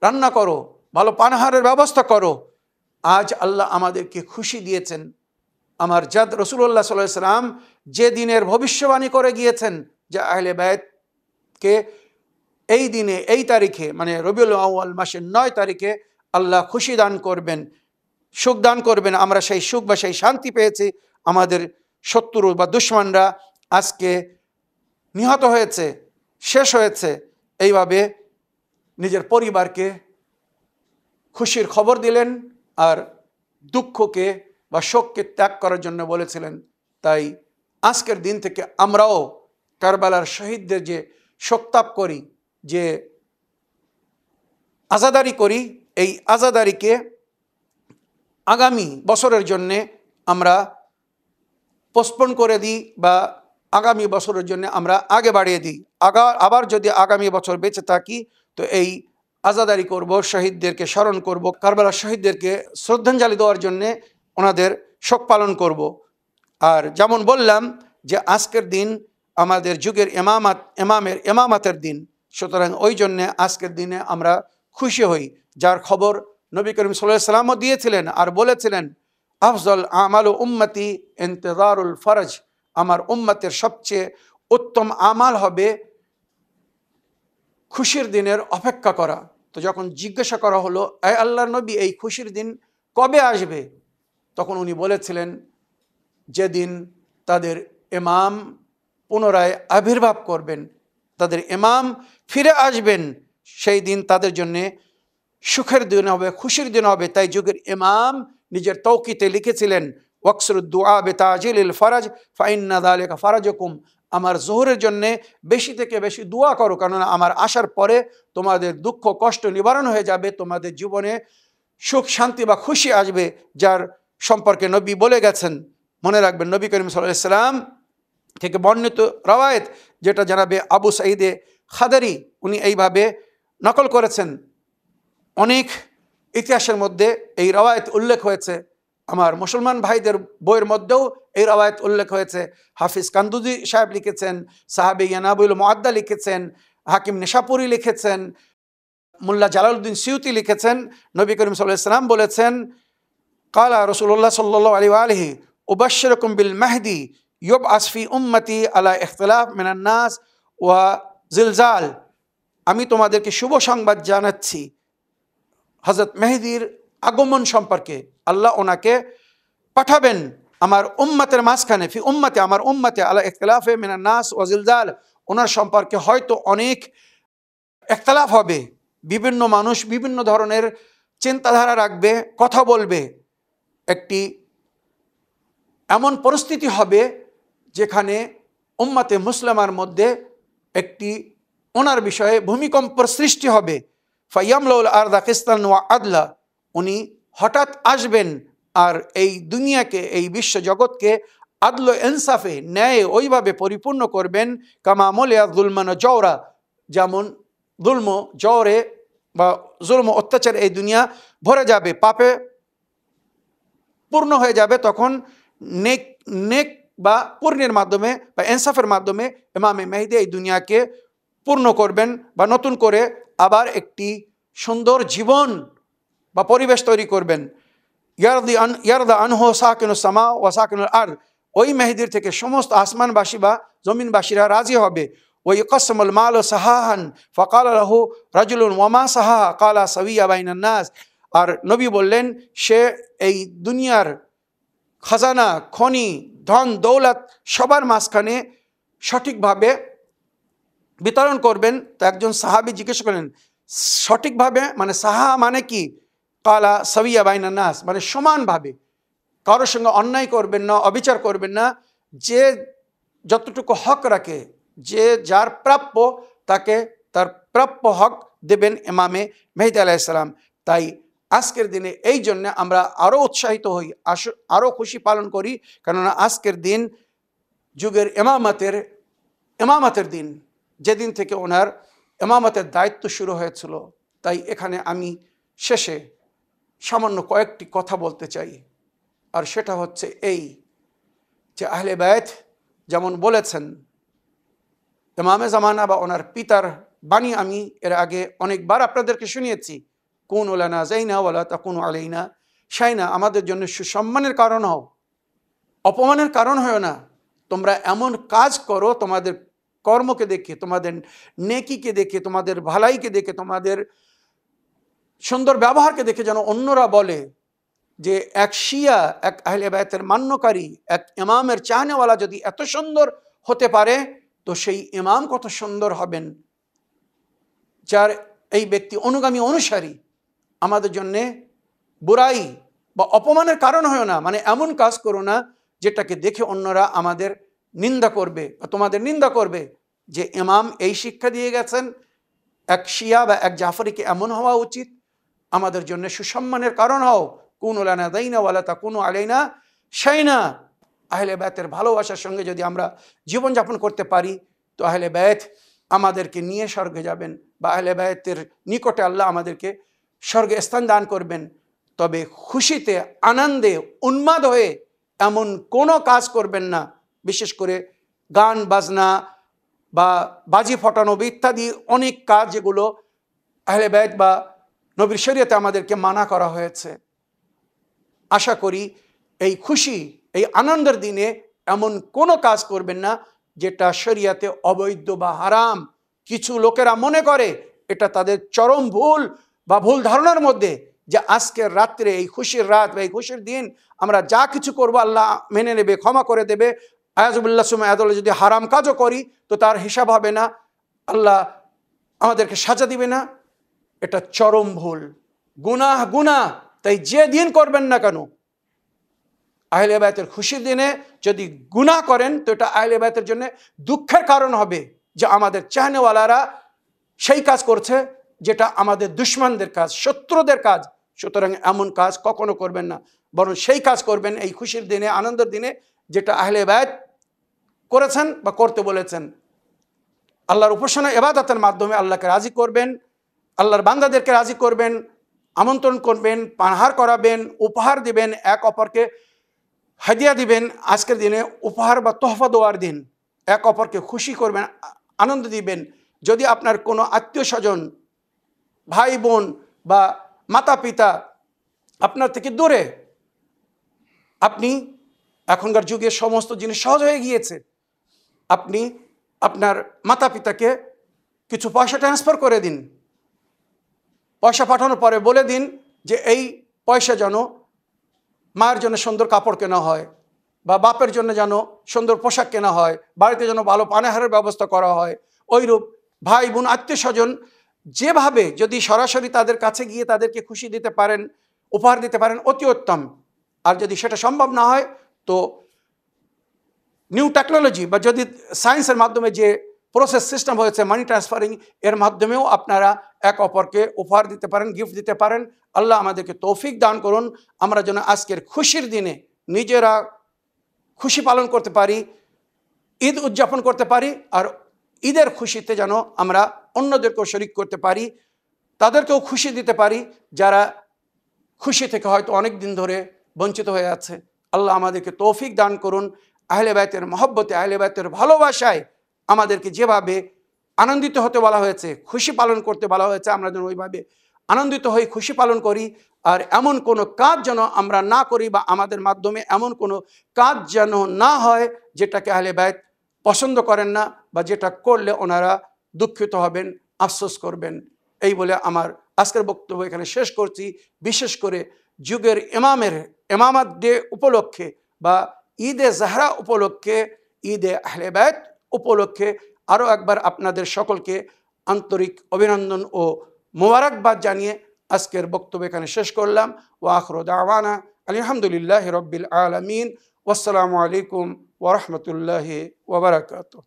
[SPEAKER 1] রান্না করো, ভালো পানাহারের ব্যবস্থা করো। আজ আল্লাহ আমাদেরকে খুশি দিয়েছেন। আমার জাদ রাসূলুল্লাহ সাল্লাল্লাহু আলাইহি সাল্লাম যে দিনের ভবিষ্যবাণী করে গিয়েছেন যে আহলে বায়তকে এই দিনে, এই তারিখে, মানে রবিউল আউয়াল মাসের 9 তারিখে আল্লাহ খুশি দান করবেন, সুখ দান করবেন। আমরা সেই সুখ বা সেই শান্তি পেয়েছি। আমাদের শত্রু বা দুশমনরা আজকে নিহত হয়েছে, শেষ হয়েছে। এইভাবে নিজের পরিবারকে খুশির খবর দিলেন আর দুঃখকে বা শোককে ত্যাগ করার জন্য বলেছিলেন। তাই আজকের দিন থেকে আমরাও কারবালার শহীদদের যে শোকতাপ করি, যে আজাদারি করি, এই আজাদারিকে আগামী বছরের জন্যে আমরা পোস্টপোন করে দিই বা আগামী বছরের জন্য আমরা আগে বাড়িয়ে দিই। আবার যদি আগামী বছর বেঁচে থাকি তো এই আজাদারি করব, শহীদদেরকে স্মরণ করব, কারবালার শহীদদেরকে শ্রদ্ধাঞ্জলি দেওয়ার জন্যে ওনাদের শোক পালন করব। আর যেমন বললাম যে আজকের দিন আমাদের যুগের ইমামের ইমামাতের দিন, সুতরাং ওই জন্যে আজকের দিনে আমরা খুশি হই। যার খবর নবী করিম সাল্লাল্লাহু আলাইহি ওয়াসাল্লামও দিয়েছিলেন আর বলেছিলেন, আফজল আমাল উম্মতি ইন্তেজারুল ফরজ, আমার উম্মতের সবচেয়ে উত্তম আমাল হবে খুশির দিনের অপেক্ষা করা। তো যখন জিজ্ঞাসা করা হলো, আয় আল্লাহর নবী, এই খুশির দিন কবে আসবে? তখন উনি বলেছিলেন, যেদিন তাদের ইমাম পুনরায় আবির্ভাব করবেন, তাদের ইমাম ফিরে আসবেন, সেই দিন তাদের জন্যে সুখের দিন হবে, খুশির দিন হবে। তাই যুগের ইমাম নিজের তৌকিতে লিখেছিলেন, ওয়াকসুরুদ দুআ বিতাজিলিল ফরজ ফাইন্না যালিকা ফরজুকুম, আমার জোহরের জন্যে বেশি থেকে বেশি দোয়া করো, কেননা আমার আসার পরে তোমাদের দুঃখ কষ্ট নিবারণ হয়ে যাবে, তোমাদের জীবনে সুখ শান্তি বা খুশি আসবে, যার সম্পর্কে নবী বলে গেছেন। মনে রাখবেন, নবী করিম সাল্লাল্লাহু আলাইহি ওয়াসাল্লাম থেকে বর্ণিত রাওয়ায়েত, যেটা জানাবে আবু সাঈদে খাদরি, উনি এইভাবে নকল করেছেন। অনেক ইতিহাসের মধ্যে এই রাওয়ায়েত উল্লেখ হয়েছে, আমার মুসলমান ভাইদের বইয়ের মধ্যেও এই রাওয়ায়েত উল্লেখ হয়েছে। হাফিজ কান্দুজি সাহেব লিখেছেন, সাহাবী ইয়ানাবুল মুআদ্দা লিখেছেন, হাকিম নিশাপুরি লিখেছেন, মোল্লা জালালউদ্দিন সিউতি লিখেছেন। নবী করিম সাল্লাল্লাহু আলাইহি ওয়াসাল্লাম বলেছেন, কালা রাসূলুল্লাহ সাল্লাল্লাহু আলাইহি ওয়া আলিহি উবাশশিরুকুম বিল মাহদি ইউবআস ফি উম্মতি আলা ইখতিলাফ মিনান নাস ওয়া জিলজাল। আমি তোমাদেরকে শুভ সংবাদ জানাচ্ছি হযরত মেহেদীর আগমন সম্পর্কে। আল্লাহ ওনাকে পাঠাবেন আমার উম্মতের মাঝখানে, ফি উম্মতে, আমার উম্মতে, আলা ইখতিলাফে মিনান নাস ওয়া জিলজাল। ওনার সম্পর্কে হয়তো অনেক ইখতিলাফ হবে, বিভিন্ন মানুষ বিভিন্ন ধরনের চিন্তাধারা রাখবে, কথা বলবে। একটি এমন পরিস্থিতি হবে যেখানে উম্মতে মুসলিমার মধ্যে একটি ওনার বিষয়ে ভূমিকম্পের সৃষ্টি হবে। ফায়ামলাউল আরদা কিসতান ওয়া আদলা। উনি হঠাৎ আসবেন আর এই দুনিয়াকে, এই বিশ্ব জগৎকে আদল ইনসাফে, ন্যায় ওইভাবে পরিপূর্ণ করবেন। কামা মুলিয়া যুলমান ওয়া জাওরা, যেমন যুলম জওরে বা জুলম অত্যাচার এই দুনিয়া ভরে যাবে, পাপে পূর্ণ হয়ে যাবে, তখন নেক বা পূর্ণের মাধ্যমে বা ইনসাফের মাধ্যমে ইমামে মেহেদী এই দুনিয়াকে পূর্ণ করবেন বা নতুন করে আবার একটি সুন্দর জীবন বা পরিবেশ তৈরি করবেন। ইয়ারদা আনহু সাকিনুস সামা ওয়া সাকিনুল আরদ। ওই মেহেদীর থেকে সমস্ত আসমানবাসী বা জমিনবাসীরা রাজি হবে। ওই ইকসমুল মাল সাহাহান ফাকাল লাহু রাজুলুন ওয়ামা সাহাহা কালা সাবিয়া বাইনান নাস। আর নবী বললেন, সে এই দুনিয়ার খাজানা, খনি, ধন দৌলত সবার মাঝখানে সঠিকভাবে বিতরণ করবেন। তো একজন সাহাবী জিজ্ঞেস করলেন, সঠিকভাবে মানে সাহা মানে কি? কালা সাবিয়া বাইনান নাস, মানে সমানভাবে, কারোর সঙ্গে অন্যায় করবেন না, অবিচার করবেন না, যে যতটুকু হক রাখে, যে যার প্রাপ্য তাকে তার প্রাপ্য হক দেবেন ইমামে মেহেদী আলাইহিস সালাম। তাই আজকের দিনে এই জন্য আমরা আরও উৎসাহিত হই, আরও খুশি পালন করি, কেননা আজকের দিন যুগের ইমামতের দিন, যেদিন থেকে ওনার ইমামতের দায়িত্ব শুরু হয়েছিল। তাই এখানে আমি শেষে সামান্য কয়েকটি কথা বলতে চাই, আর সেটা হচ্ছে এই যে আহলে বায়ত যেমন বলেছেন, ইমামে জামানা বা ওনার পিতার বাণী আমি এর আগে অনেকবার আপনাদেরকে শুনিয়েছি, কুনু লানা যাইনা ওয়ালা তাকুনু আলাইনা শাইনা। আমাদের জন্য সুসম্মানের কারণ হও, অপমানের কারণ হয় না। তোমরা এমন কাজ করো, তোমাদের কর্মকে দেখে, তোমাদের নেকিকে দেখে, তোমাদের ভালাইকে দেখে, তোমাদের সুন্দর ব্যবহারকে দেখে যেন অন্যরা বলে যে এক শিয়া, এক আহলে বায়তের মান্যকারী, এক ইমামের চাহনেওয়ালা যদি এত সুন্দর হতে পারে, তো সেই ইমাম কত সুন্দর হবেন, যার এই ব্যক্তি অনুগামী অনুসারী। আমাদের জন্যে বুরাই বা অপমানের কারণ হয় না, মানে এমন কাজ করো না যেটাকে দেখে অন্যরা আমাদের নিন্দা করবে বা তোমাদের নিন্দা করবে, যে ইমাম এই শিক্ষা দিয়ে গেছেন, এক শিয়া বা এক জাফরিকে এমন হওয়া উচিত। আমাদের জন্য সুসম্মানের কারণ হও, কুনু লানা যাইনা ওয়ালা তাকুনু আলাইনা শাইনা। আহলে বায়তের ভালোবাসার সঙ্গে যদি আমরা জীবনযাপন করতে পারি, তো আহলে বায়ত আমাদেরকে নিয়ে স্বর্গে যাবেন, বা আহলে বায়তের নিকটে আল্লাহ আমাদেরকে স্বর্গে স্থান দান করবেন। তবে খুশিতে, আনন্দে, উন্মাদ হয়ে এমন কোনো কাজ করবেন না, বিশেষ করে গান বাজনা বা বাজি ফটানো ইত্যাদি অনেক কাজ, যেগুলো আহলে বায়ত বা নবীর শরীয়তে আমাদেরকে মানা করা হয়েছে। আশা করি এই খুশি, এই আনন্দের দিনে এমন কোনো কাজ করবেন না যেটা শরীয়তে অবৈধ বা হারাম। কিছু লোকেরা মনে করে এটা তাদের চরম ভুল বা ভুল ধারণার মধ্যে, যে আজকের রাত্রে, এই খুশির রাত বা এই খুশির দিন আমরা যা কিছু করব আল্লাহ মেনে নেবে, ক্ষমা করে দেবে। আয়াজুবিল্লাহ সুমা আয়াদুল্লাহ, যদি হারাম কাজও করি তো তার হিসাব হবে না, আল্লাহ আমাদেরকে সাজা দিবে না। এটা চরম ভুল, গুনাহ। তাই যে দিন করবেন না কেন, আহলে বায়তের খুশির দিনে যদি গুনাহ করেন তো এটা আহলে বায়তের জন্য দুঃখের কারণ হবে যে আমাদের চাহনেওয়ালারা সেই কাজ করছে যেটা আমাদের দুশমনদের কাজ, শত্রুদের কাজ। সুতরাং এমন কাজ কখনো করবেন না, বরং সেই কাজ করবেন এই খুশির দিনে, আনন্দের দিনে, যেটা আহলে বায়ত করেছেন বা করতে বলেছেন। আল্লাহর উপাসনা ইবাদতের মাধ্যমে আল্লাহকে রাজি করবেন, আল্লাহর বান্দাদেরকে রাজি করবেন, আমন্ত্রণ করবেন, পানাহার করাবেন, উপহার দিবেন, এক অপরকে হাদিয়া দিবেন। আজকের দিনে উপহার বা তোহফা দেওয়ার দিন, এক অপরকে খুশি করবেন, আনন্দ দিবেন। যদি আপনার কোনো আত্মীয় স্বজন, ভাই বোন বা মাতা পিতা আপনার থেকে দূরে, আপনি এখনকার যুগে সমস্ত জিনিস সহজ হয়ে গিয়েছে, আপনি আপনার মাতা পিতাকে কিছু পয়সা ট্রান্সফার করে দিন। পয়সা পাঠানোর পরে বলে দিন যে এই পয়সা যেন মায়ের জন্য সুন্দর কাপড় কেনা হয়, বা বাপের জন্য যেন সুন্দর পোশাক কেনা হয়, বাড়িতে যেন ভালো পানাহারের ব্যবস্থা করা হয়। ওইরূপ ভাই বোন আত্মীয় স্বজন যেভাবে যদি সরাসরি তাদের কাছে গিয়ে তাদেরকে খুশি দিতে পারেন, উপহার দিতে পারেন, অতি উত্তম। আর যদি সেটা সম্ভব না হয় তো নিউ টেকনোলজি বা যদি সায়েন্সের মাধ্যমে যে প্রসেস সিস্টেম হয়েছে মানি ট্রান্সফারিং, এর মাধ্যমেও আপনারা এক অপরকে উপহার দিতে পারেন, গিফট দিতে পারেন। আল্লাহ আমাদেরকে তৌফিক দান করুন, আমরা যেন আজকের খুশির দিনে নিজেরা খুশি পালন করতে পারি, ঈদ উদযাপন করতে পারি, আর ঈদের খুশিতে যেন আমরা অন্যদেরকেও শরিক করতে পারি, তাদেরকেও খুশি দিতে পারি যারা খুশি থেকে হয়তো অনেক দিন ধরে বঞ্চিত হয়ে আছে। আল্লাহ আমাদেরকে তৌফিক দান করুন। আহলে বায়তের মহব্বতে, আহলে বায়তের ভালোবাসায় আমাদেরকে যেভাবে আনন্দিত হতে বলা হয়েছে, খুশি পালন করতে বলা হয়েছে, আমরা যেন ওইভাবে আনন্দিত হই, খুশি পালন করি। আর এমন কোনো কাজ যেন আমরা না করি, বা আমাদের মাধ্যমে এমন কোনো কাজ যেন না হয় যেটাকে আহলে বায়ত পছন্দ করেন না, বা যেটা করলে ওনারা দুঃখিত হবেন, আফসোস করবেন। এই বলে আমার আজকের বক্তব্য এখানে শেষ করছি। বিশেষ করে যুগের ইমামের ইমামাত ডে উপলক্ষে বা ঈদে জাহরা উপলক্ষে, ঈদে আহলে বায়ত উপলক্ষে আরও একবার আপনাদের সকলকে আন্তরিক অভিনন্দন ও মোবারকবাদ জানিয়ে আজকের বক্তব্য এখানে শেষ করলাম। ওয়া আখিরু দাওয়ানা আলহামদুলিল্লাহি রাব্বিল আলামিন। ওয়াসসালামু আলাইকুম ওয়া রাহমাতুল্লাহি ওয়া বারাকাতুহু।